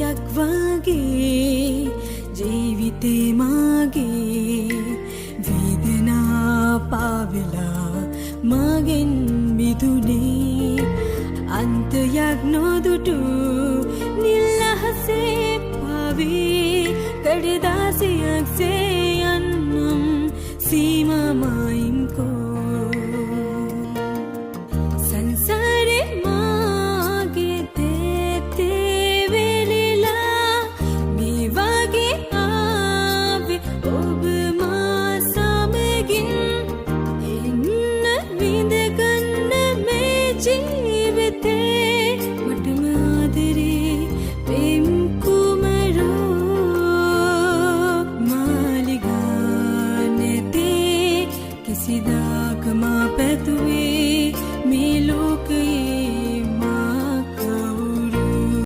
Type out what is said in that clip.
අන්තයක් වගේ ජීවිතේ මාගේ වේදනා පාවෙලා මගෙන් මිදුනේ අන්තයක් නොදුටු නිල් අහසේ පාවේ කඩදාසියක් සේ